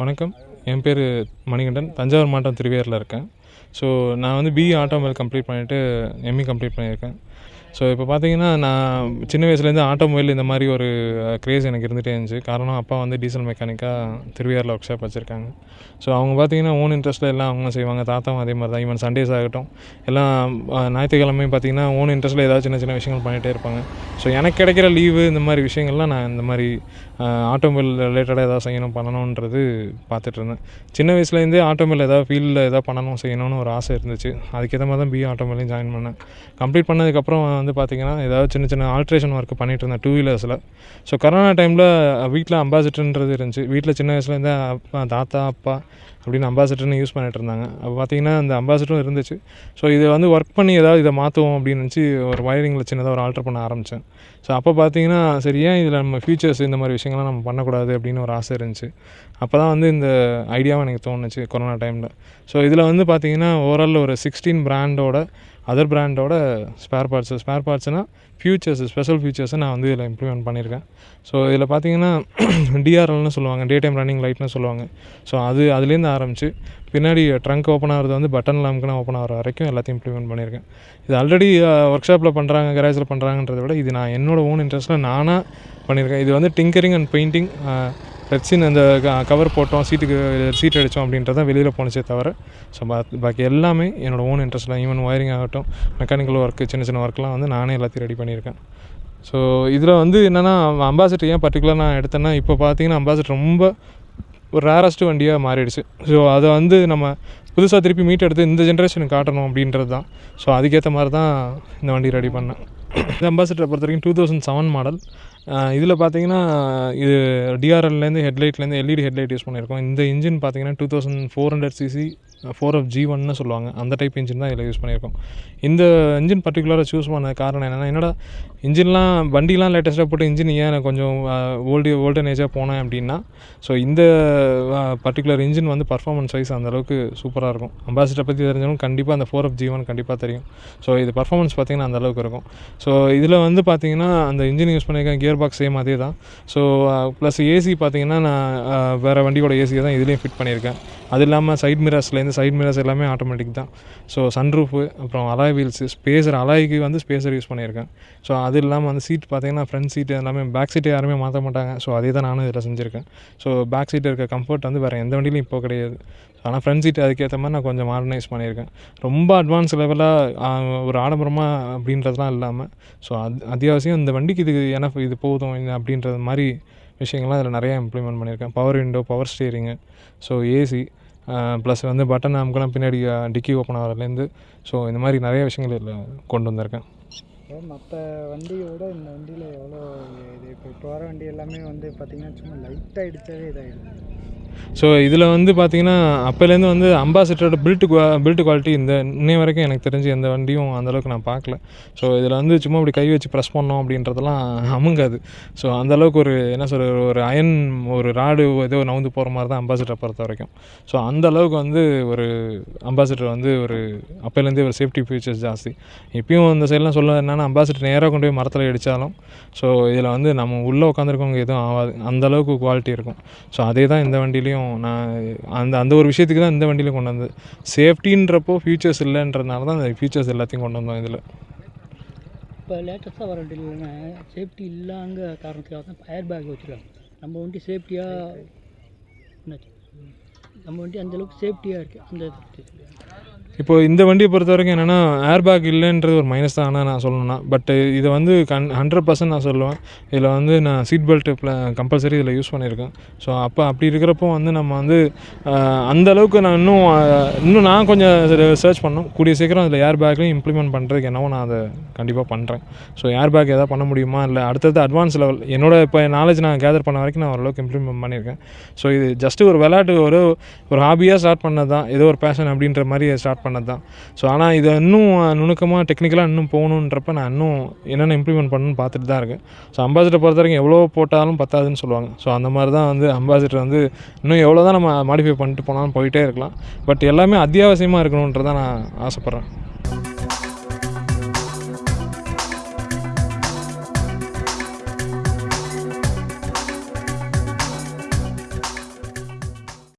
வணக்கம். என் பேர் மணிகண்டன். தஞ்சாவூர் மாவட்டம் திருவையாறில் இருக்கேன். ஸோ நான் வந்து பிஇ ஆட்டோமொபைல் கம்ப்ளீட் பண்ணிவிட்டு எம்இ கம்ப்ளீட் பண்ணியிருக்கேன். ஸோ இப்போ பார்த்தீங்கன்னா, நான் சின்ன வயசுலேருந்து ஆட்டோமொபைல் இந்த மாதிரி ஒரு க்ரேஸ் எனக்கு இருந்துகிட்டே இருந்துச்சு. காரணம் அப்பா வந்து டீசல் மெக்கானிக்காக திருவையாறில் ஒர்க் ஷாப் வச்சுருக்காங்க. ஸோ அவங்க பார்த்தீங்கன்னா ஓன் இன்ட்ரெஸ்ட்டில் எல்லாம் அவங்க செய்வாங்க. தாத்தாவும் அதே மாதிரி தான். ஈவன் சண்டேஸ் ஆகட்டும், எல்லாம் ஞாயிற்றுக்கிழமையும் பார்த்தீங்கன்னா ஓன் இன்ட்ரெஸ்ட்டில் ஏதாவது சின்ன சின்ன விஷயங்கள் பண்ணிகிட்டே இருப்பாங்க. ஸோ எனக்கு கிடைக்கிற லீவு இந்த மாதிரி விஷயங்கள்லாம் நான் இந்த மாதிரி ஆட்டோமொபைல் ரிலேட்டடாக எதாவது செய்யணும் பண்ணணுன்றது பார்த்துட்ருந்தேன். சின்ன வயசுலேருந்தே ஆட்டோமொபைல் ஏதாவது ஃபீல்டில் எதாவது பண்ணணும் செய்யணும்னு ஒரு ஆசை இருந்துச்சு. அதுக்கேற்ற மாதிரி தான் பிஇ ஆட்டோமொபைலையும் ஜாயின் பண்ணேன். கம்ப்ளீட் பண்ணதுக்கப்புறம் வந்து பார்த்திங்கன்னா, ஏதாவது சின்ன சின்ன ஆல்ட்ரேஷன் ஒர்க் பண்ணிகிட்டு இருந்தேன் டூ வீலர்ஸில். ஸோ கொரோனா டைமில் வீட்டில் அம்பாசிடர்ன்றது இருந்துச்சு. வீட்டில் சின்ன வயசுலேருந்தே தாத்தா அப்பா அப்படின்னு அம்பாசிடர்னு யூஸ் பண்ணிகிட்டு இருந்தாங்க. அப்போ பார்த்திங்கன்னா அந்த அம்பாசிடரும் இருந்துச்சு. ஸோ இதை வந்து ஒர்க் பண்ணி ஏதாவது இதை மாற்றுவோம் அப்படின்னு நினச்சி ஒரு வயரிங்கில் சின்னதாக ஒரு ஆல்ட்ரு பண்ண ஆரம்பித்தேன். ஸோ அப்போ பார்த்திங்கன்னா, சரி ஏன் இதில் நம்ம ஃபியூச்சர்ஸ் இந்த மாதிரி விஷயங்கள்லாம் நம்ம பண்ணக்கூடாது அப்படின்னு ஒரு ஆசை இருந்துச்சு. அப்போ தான் வந்து இந்த ஐடியாவும் எனக்கு தோணுச்சு கொரோனா டைமில். ஸோ இதில் வந்து பார்த்திங்கன்னா ஓவரால் ஒரு 16 பிராண்டோட அதர் பிராண்டோட ஸ்பேர் பார்ட்ஸ்னால் ஃபியூச்சர்ஸ் ஸ்பெஷல் ஃபியூச்சர்ஸை நான் வந்து இதில் இம்ப்ளிமெண்ட் பண்ணியிருக்கேன். ஸோ இதில் பார்த்திங்கன்னா டிஆர்எல்னு சொல்லுவாங்க, டே டைம் ரன்னிங் லைட்னு சொல்லுவாங்க. ஸோ அதுலேருந்து ஆரம்பித்து பின்னாடி ட்ரங்க் ஓப்பன் ஆகிறது வந்து பட்டன் லாம்க்குனா ஓப்பன் ஆகிற வரைக்கும் எல்லாத்தையும் இம்ப்ளிமெண்ட் பண்ணியிருக்கேன். இது ஆல்ரெடி ஒர்க் ஷாப்பில் பண்ணுறாங்க, கரேஜில் பண்ணுறாங்கன்றத விட இது நான் என்னோடய ஓன் இன்ட்ரெஸ்ட்டில் நானாக பண்ணியிருக்கேன். இது வந்து டிங்கரிங் அண்ட் பெயிண்டிங், ரெட்ஸின் அந்த கவர் போட்டோம், சீட் அடித்தோம் அப்படின்றது தான் வெளியில் போணுச்சே தவிர, ஸோ பாக்கி எல்லாமே என்னோடய ஓன் இன்ட்ரெஸ்ட்டில். ஈவன் ஒயரிங் ஆகட்டும், மெக்கானிக்கல் ஒர்க்கு, சின்ன சின்ன ஒர்க்லாம் வந்து நானே எல்லாத்தையும் ரெடி பண்ணியிருக்கேன். ஸோ இதில் வந்து என்னென்னா, அம்பாசிடர் ஏன் பர்டிகுலர் நான் எடுத்தேன்னா, இப்போ பார்த்தீங்கன்னா அம்பாசிடர் ரொம்ப ஒரு ரேரஸ்ட்டு வண்டியாக மாறிடுச்சு. ஸோ அதை வந்து நம்ம புதுசாக திருப்பி மீட் எடுத்து இந்த ஜென்ரேஷனுக்கு காட்டணும் அப்படின்றது தான். ஸோ அதுக்கேற்ற மாதிரி தான் இந்த வண்டி ரெடி பண்ணேன். இந்த அம்பாசிடரை பொறுத்த வரைக்கும் 2007 மாடல். இதில் பார்த்தீங்கன்னா, இது டிஆர்எல்லேருந்து ஹெட்லைட்லேருந்து எல்இடி ஹெட்லைட் யூஸ் பண்ணியிருக்கோம். இந்த இன்ஜின் பார்த்தீங்கன்னா 2400cc 4FG1ன்னு சொல்லுவாங்க. அந்த டைப் இன்ஜின் தான் இதில் யூஸ் பண்ணியிருக்கோம். இந்த இன்ஜின் பர்டிகுலராக சூஸ் பண்ண காரணம் என்னடா இன்ஜின்லாம் வண்டிலாம் லேட்டஸ்ட்டாக போட்டு இன்ஜின் ஏன் எனக்கு கொஞ்சம் ஓல்டனேஜாக போனேன் அப்படின்னா, ஸோ இந்த பர்டிகுலர் இன்ஜின் வந்து பர்ஃபார்மன்ஸ் வைஸ் அந்தளவுக்கு சூப்பராக இருக்கும். அம்பாசிடரை பற்றி தெரிஞ்சவங்க கண்டிப்பாக அந்த 4FG1 கண்டிப்பாக தெரியும். ஸோ இது பர்ஃபார்மன்ஸ் பார்த்திங்கன்னா அந்தளவுக்கு இருக்கும். ஸோ இதில் வந்து பார்த்திங்கன்னா அந்த இன்ஜின் யூஸ் பண்ணியிருக்கேன். கியர் பாக்ஸ் சேம் அதே தான். ஸோ ப்ளஸ் ஏசி பார்த்திங்கன்னா நான் வேறு வண்டியோட ஏசியை தான் இதுலேயும் ஃபிட் பண்ணியிருக்கேன். அது இல்லாமல் சைட் மிரர்ஸ் எல்லாமே ஆட்டோமேட்டிக் தான். ஸோ சன்ரூஃபு, அப்புறம் அலாய் வீல்ஸு, அலாய்க்கு வந்து ஸ்பேசர் யூஸ் பண்ணியிருக்கேன். ஸோ அது இல்லாமல் வந்து சீட் பார்த்திங்கன்னா ஃப்ரண்ட் சீட்டு எல்லாமே, பேக் சீட்டை யாருமே மாற்ற மாட்டாங்க. ஸோ அதே தான் நானும் இதில் செஞ்சுருக்கேன். ஸோ பேக் சீட்டு இருக்க கம்ஃபர்ட் வந்து வேறு எந்த வண்டியிலும் இப்போ கிடையாது. ஆனால் ஃப்ரண்ட் சீட்டு அதுக்கேற்ற மாதிரி நான் கொஞ்சம் மாடர்னைஸ் பண்ணியிருக்கேன். ரொம்ப அட்வான்ஸ் லெவலாக ஒரு ஆடம்பரமாக அப்படின்றதுலாம் இல்லாமல், ஸோ அத்தியாவசியம் இந்த வண்டிக்கு இது போதும் அப்படின்றது மாதிரி விஷயங்கள்லாம் இதில் நிறையா இம்ப்ளிமெண்ட் பண்ணியிருக்கேன். Power window, power steering, so AC, plus வந்து பட்டன் ஆம்கெல்லாம் பின்னாடி டிக்கி ஓப்பன் ஆகிறதுலேருந்து, ஸோ இந்த மாதிரி நிறைய விஷயங்கள் இதில் கொண்டு வந்திருக்கேன். மற்ற வண்டியோட இந்த வண்டியில் எவ்வளோ இது இப்போ வர வண்டி எல்லாமே வந்து பார்த்திங்கன்னா சும்மா லைட்டாக அடித்தாவே இதாகிடுது. ஸோ இதில் வந்து பார்த்திங்கன்னா அப்போலேருந்து வந்து அம்பாசிடரோட பில்ட் குவாலிட்டி இன்னை வரைக்கும் எனக்கு தெரிஞ்சு எந்த வண்டியும் அந்தளவுக்கு நான் பார்க்கல. ஸோ இதில் வந்து சும்மா இப்படி கை வச்சு ப்ரெஸ் பண்ணோம் அப்படின்றதெல்லாம் அமுங்காது. ஸோ அந்தளவுக்கு ஒரு என்ன சொல்கிற ஒரு அயன் ஒரு ராடு ஏதோ நவுந்து போகிற மாதிரி தான் அம்பாசிடரை பொறுத்த வரைக்கும். ஸோ அந்தளவுக்கு வந்து ஒரு அம்பாசிடர் வந்து ஒரு அப்போலேருந்தே ஒரு சேஃப்டி ஃபீச்சர்ஸ் ஜாஸ்தி. இப்பயும் இந்த சைட்லாம் சொல்ல என்னென்னா, அம்பாசிடர் நேராக கொண்டு போய் மரத்தில் அடித்தாலும் ஸோ இதில் வந்து நம்ம உள்ளே உட்காந்துருக்கவங்க எதுவும் ஆகாது, அந்தளவுக்கு குவாலிட்டி இருக்கும். ஸோ அதே தான் இந்த வண்டியிலையும் நான் அந்த ஒரு விஷயத்துக்கு தான் இந்த வண்டியில் கொண்டு வந்தது. சேஃப்டின்றப்போ ஃபியூச்சர்ஸ் இல்லைன்றதுனால தான் அந்த ஃபியூச்சர்ஸ் எல்லாத்தையும் கொண்டு வந்தோம் இதில். இப்போ லேட்டஸ்ட்டாக வர வண்டியில் சேஃப்டி இல்லாங்க காரணத்துக்காக தான் ஏர் பேக் வச்சுருக்காங்க. நம்ம வண்டி சேஃப்டியாக அந்தளவுக்கு சேஃப்டியாக இருக்குது. அந்த இப்போது இந்த வண்டியை பொறுத்த வரைக்கும் என்னென்னா, ஏர் பேக் இல்லைன்றது ஒரு மைனஸ் தான். ஆனால் நான் சொல்லணும்னா, பட் இதை வந்து 100% நான் சொல்லுவேன். இதில் வந்து நான் சீட் பெல்ட்டு கம்பல்சரி இதில் யூஸ் பண்ணியிருக்கேன். ஸோ அப்படி இருக்கிறப்போ வந்து நம்ம வந்து அந்தளவுக்கு நான் இன்னும் நான் கொஞ்சம் சர்ச் பண்ணணும். கூடிய சீக்கிரம் அதில் ஏர் பேக்லையும் இம்ப்ளிமெண்ட் பண்ணுறதுக்கு என்னவோ நான் அதை கண்டிப்பாக பண்ணுறேன். ஸோ ஏர் பேக் எதாவது பண்ண முடியுமா, இல்லை அடுத்தது அட்வான்ஸ் லெவல் என்னோட இப்போ நாலேஜ் நான் கேதர் பண்ண வரைக்கும் நான் ஓரளவுக்கு இம்ப்ளிமெண்ட் பண்ணியிருக்கேன். ஸோ இது ஜஸ்ட்டு ஒரு விளையாட்டு ஒரு ஹாபியாக ஸ்டார்ட் பண்ணது தான், ஏதோ ஒரு பேஷன் அப்படின்ற மாதிரி ஸ்டார்ட் பண்ணது தான். ஸோ ஆனால் இதை இன்னும் நுணுக்கமாக டெக்னிக்கலாக இன்னும் போகணுன்றப்ப நான் இன்னும் என்னென்ன இம்ப்ளிமெண்ட் பண்ணணும்னு பார்த்துட்டு தான் இருக்கேன். ஸோ அம்பாசிடரை பொறுத்த வரைக்கும் எவ்வளோ போட்டாலும் பத்தாதுன்னு சொல்லுவாங்க. ஸோ அந்த மாதிரி தான் வந்து அம்பாசிடர் வந்து இன்னும் எவ்வளோ தான் நம்ம மாடிஃபை பண்ணிட்டு போனாலும் போயிட்டே இருக்கலாம். பட் எல்லாமே அத்தியாவசியமாக இருக்கணுன்றதான் நான் ஆசைப்பட்றேன்.